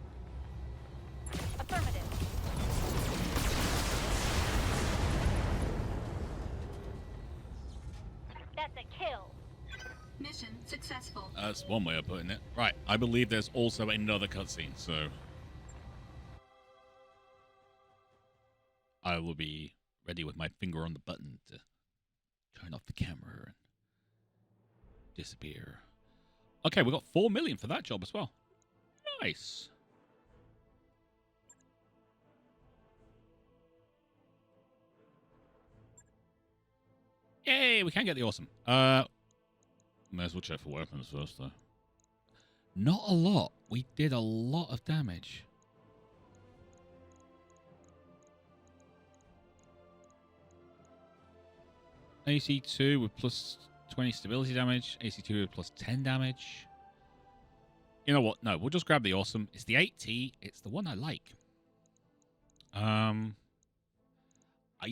Affirmative. That's a kill. Mission successful. That's one way of putting it. Right, I believe there's also another cutscene, so... I will be ready with my finger on the button to turn off the camera and disappear. Okay, we got 4 million for that job as well. Nice. Yay, we can get the awesome. May as well check for weapons first, though. Not a lot. We did a lot of damage. AC2 with plus 20 stability damage. AC2 with plus 10 damage. You know what? No, we'll just grab the awesome. It's the 8T. It's the one I like. You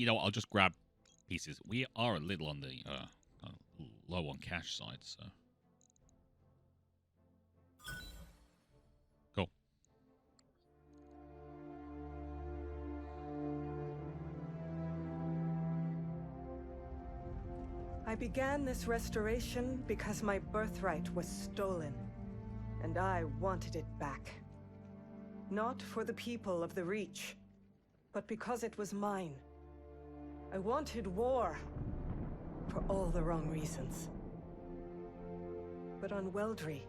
know what? I'll just grab pieces. We are a little on the low on cash side, so. Cool. I began this restoration because my birthright was stolen. and I wanted it back. Not for the people of the Reach, but because it was mine. I wanted war, for all the wrong reasons. But on Weldry,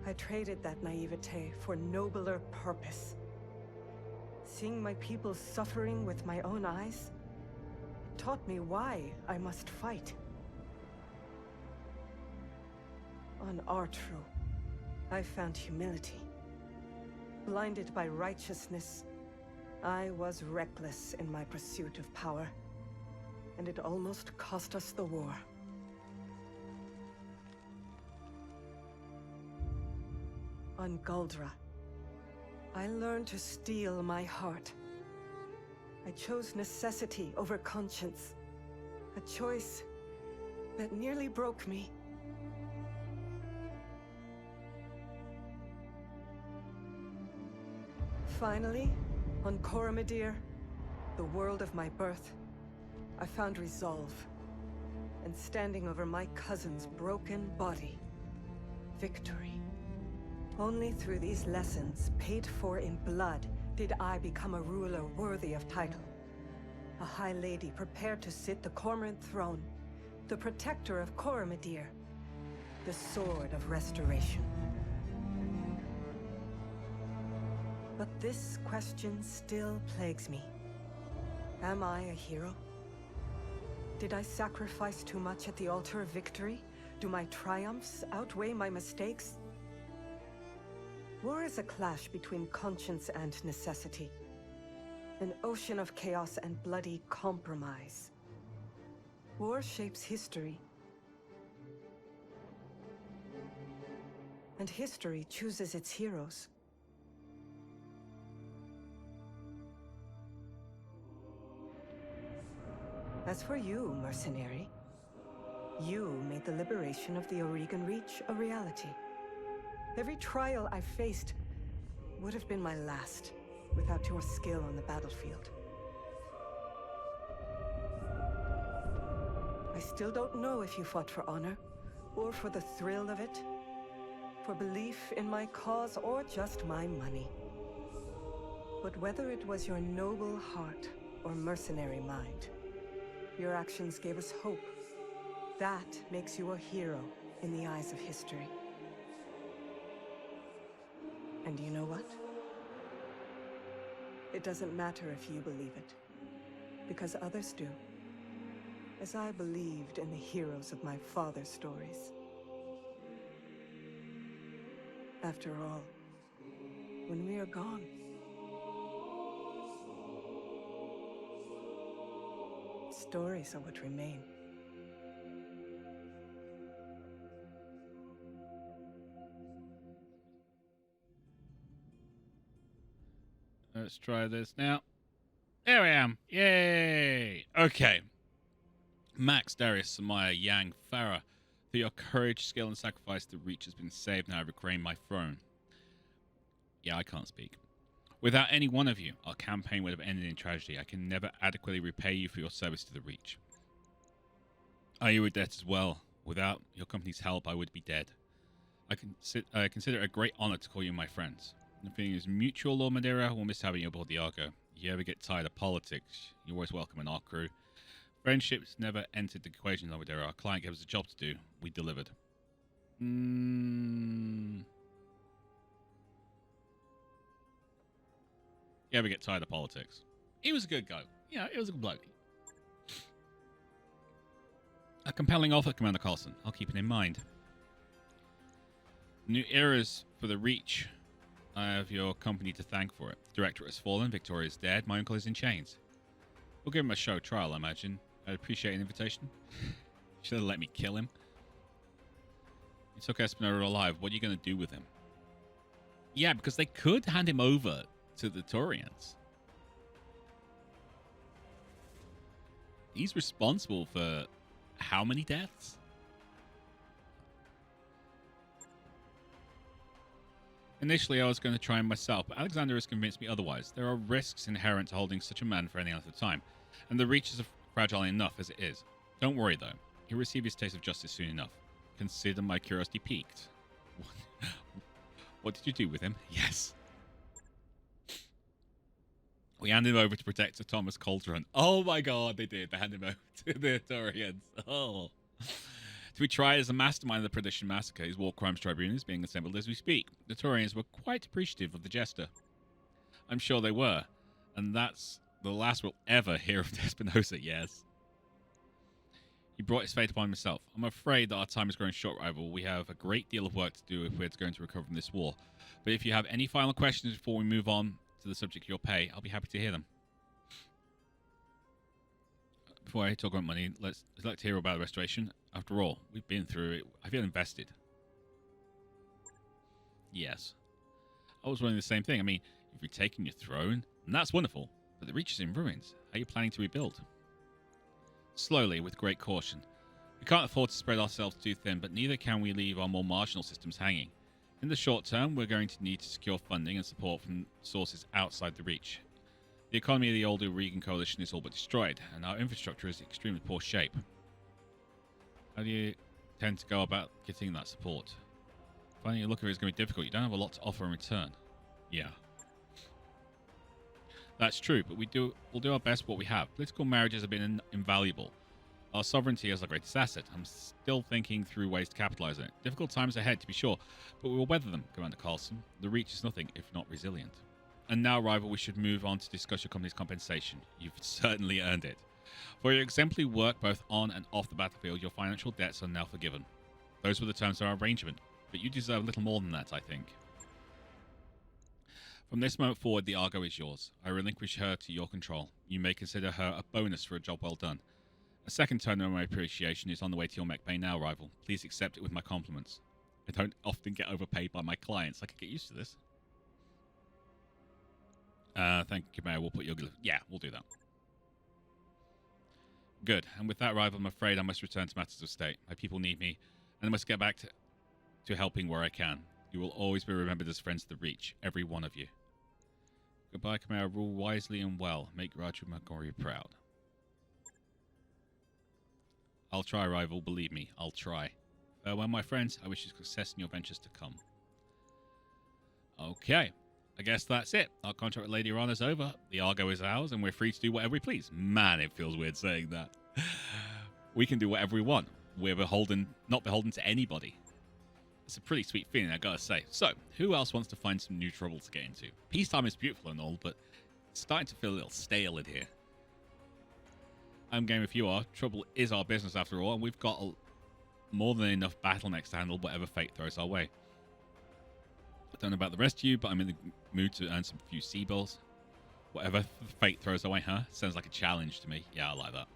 I traded that naivete for nobler purpose. Seeing my people suffering with my own eyes taught me why I must fight. On Artru, I found humility. Blinded by righteousness, I was reckless in my pursuit of power, and it almost cost us the war. On Guldra, I learned to steel my heart. I chose necessity over conscience, a choice that nearly broke me. Finally, on Coromidere, the world of my birth, I found resolve. And standing over my cousin's broken body, victory. Only through these lessons, paid for in blood, did I become a ruler worthy of title. A high lady prepared to sit the Cormorant throne, the protector of Coromidere, the sword of restoration. But this question still plagues me. Am I a hero? Did I sacrifice too much at the altar of victory? Do my triumphs outweigh my mistakes? War is a clash between conscience and necessity. An ocean of chaos and bloody compromise. War shapes history. And history chooses its heroes. As for you, mercenary, you made the liberation of the Oregon Reach a reality. Every trial I faced would have been my last without your skill on the battlefield. I still don't know if you fought for honor, or for the thrill of it, for belief in my cause, or just my money. But whether it was your noble heart or mercenary mind, your actions gave us hope. That makes you a hero in the eyes of history. And you know what? It doesn't matter if you believe it, because others do. As I believed in the heroes of my father's stories. After all, when we are gone, stories are what remain. Let's try this now. There I am. Yay! Okay. Max, Darius, Samaya, Yang, Farah, through your courage, skill, and sacrifice, the Reach has been saved. Now I reclaim my throne. Yeah, I can't speak. Without any one of you, our campaign would have ended in tragedy. I can never adequately repay you for your service to the Reach. I owe you a debt as well. Without your company's help, I would be dead. I consider it a great honor to call you my friends. The feeling is mutual, Lord Madeira. We'll miss having you aboard the Argo. You ever get tired of politics, you're always welcome in our crew. Friendships never entered the equation, Lord Madeira. Our client gave us a job to do. We delivered. You ever get tired of politics? He was a good guy. Yeah, he was a good bloke. A compelling offer, Commander Carlson. I'll keep it in mind. New eras for the Reach. I have your company to thank for it. Director has fallen, Victoria is dead, my uncle is in chains. We'll give him a show trial, I imagine. I'd appreciate an invitation. Should have let me kill him. You took Espinosa alive. What are you going to do with him? Yeah, because they could hand him over to the Taurians. He's responsible for how many deaths? Initially, I was going to try him myself, but Alexander has convinced me otherwise. There are risks inherent to holding such a man for any length of time, and the Reach is fragile enough as it is. Don't worry, though. He'll receive his taste of justice soon enough. Consider my curiosity piqued. What did you do with him? Yes. We handed him over to Protector Thomas Coulter. Oh my god, they did. They handed him over to the Turians. Oh. To be tried as a mastermind of the Perdition Massacre, his war crimes tribunal is being assembled as we speak. The Turians were quite appreciative of the jester. I'm sure they were. And that's the last we'll ever hear of Despinosa, yes. He brought his fate upon himself. I'm afraid that our time is growing short, rival. We have a great deal of work to do if we're going to recover from this war. But if you have any final questions before we move on to the subject of your pay, I'll be happy to hear them. Before I talk about money, I'd like to hear about the restoration. After all, we've been through it. I feel invested. Yes. I was wondering the same thing. I mean, you've retaken your throne, and that's wonderful. But the Reach is in ruins. How are you planning to rebuild? Slowly, with great caution. We can't afford to spread ourselves too thin, but neither can we leave our more marginal systems hanging. In the short term, we're going to need to secure funding and support from sources outside the Reach. The economy of the older Regan coalition is all but destroyed, and our infrastructure is in extremely poor shape. How do you tend to go about getting that support? Finding a looker is going to be difficult. You don't have a lot to offer in return. Yeah. That's true, but we'll do our best with what we have. Political marriages have been invaluable. Our sovereignty is our greatest asset. I'm still thinking through ways to capitalize on it. Difficult times ahead, to be sure, but we will weather them, Commander Carlson. The Reach is nothing if not resilient. And now, rival, we should move on to discuss your company's compensation. You've certainly earned it. For your exemplary work both on and off the battlefield, your financial debts are now forgiven. Those were the terms of our arrangement, but you deserve a little more than that, I think. From this moment forward, the Argo is yours. I relinquish her to your control. You may consider her a bonus for a job well done. A second tone of my appreciation is on the way to your mech bay now, rival. Please accept it with my compliments. I don't often get overpaid by my clients. I could get used to this. Thank you, Mayor. We'll put your... Yeah, we'll do that. Good. And with that, rival, I'm afraid I must return to matters of state. My people need me, and I must get back to helping where I can. You will always be remembered as friends of the Reach, every one of you. Goodbye, Kamara. Rule wisely and well. Make Raju MechWarrior proud. I'll try, rival. Believe me, I'll try. Farewell, my friends. I wish you success in your ventures to come. Okay. I guess that's it. Our contract with Lady Rana's over. The Argo is ours, and we're free to do whatever we please. Man, it feels weird saying that. We can do whatever we want. We're not beholden to anybody. It's a pretty sweet feeling, I gotta say. So, who else wants to find some new trouble to get into? Peacetime is beautiful and all, but it's starting to feel a little stale in here. I'm game if you are. Trouble is our business after all, and we've got more than enough BattleMechs to handle whatever fate throws our way. I don't know about the rest of you, but I'm in the mood to earn some few C-bills. Whatever fate throws our way, huh? Sounds like a challenge to me. Yeah, I like that.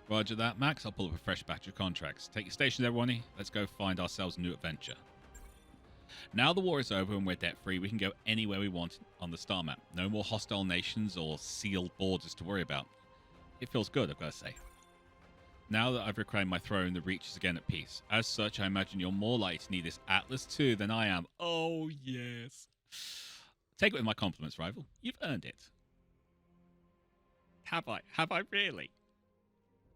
Roger that, Max. I'll pull up a fresh batch of contracts. Take your stations, everyone. Let's go find ourselves a new adventure. Now the war is over and we're debt-free, we can go anywhere we want on the star map. No more hostile nations or sealed borders to worry about. It feels good, I've got to say. Now that I've reclaimed my throne, the Reach is again at peace. As such, I imagine you're more likely to need this Atlas II than I am. Oh, yes. Take it with my compliments, rival. You've earned it. Have I? Have I really?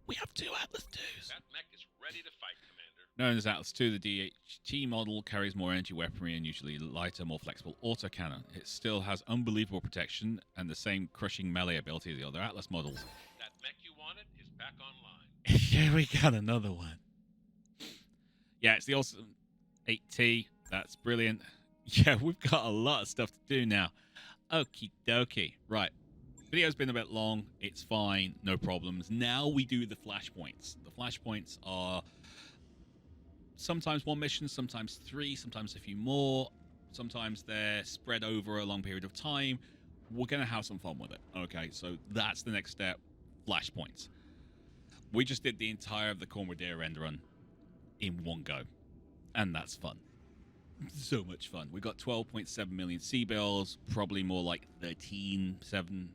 We have 2 Atlas IIs. That mech is ready to fight, Commander. Known as Atlas II, the DHT model carries more energy weaponry and usually lighter, more flexible autocannon. It still has unbelievable protection and the same crushing melee ability as the other Atlas models. That mech you wanted is back online. Yeah, we got another one. Yeah, it's the awesome 8T. That's brilliant. Yeah, we've got a lot of stuff to do now. Okie dokie. Right. Video's been a bit long. It's fine. No problems. Now we do the flashpoints. The flashpoints are sometimes 1 mission, sometimes 3, sometimes a few more. Sometimes they're spread over a long period of time. We're going to have some fun with it. Okay, so that's the next step. Flashpoints. We just did the entire of the Cormadeer end run in one go. And that's fun. So much fun. We got 12.7 million C-bills, probably more like 13.7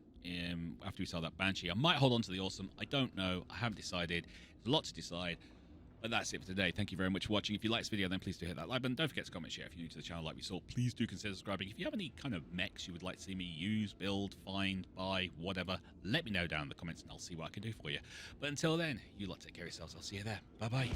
after we sell that Banshee. I might hold on to the Awesome. I don't know. I haven't decided. There's a lot to decide. But that's it for today. Thank you very much for watching. If you like this video, then please do hit that like button. Don't forget to comment, share if you're new to the channel like we saw. Please do consider subscribing. If you have any kind of mechs you would like to see me use, build, find, buy, whatever, let me know down in the comments and I'll see what I can do for you. But until then, you lot take care of yourselves. I'll see you there. Bye-bye.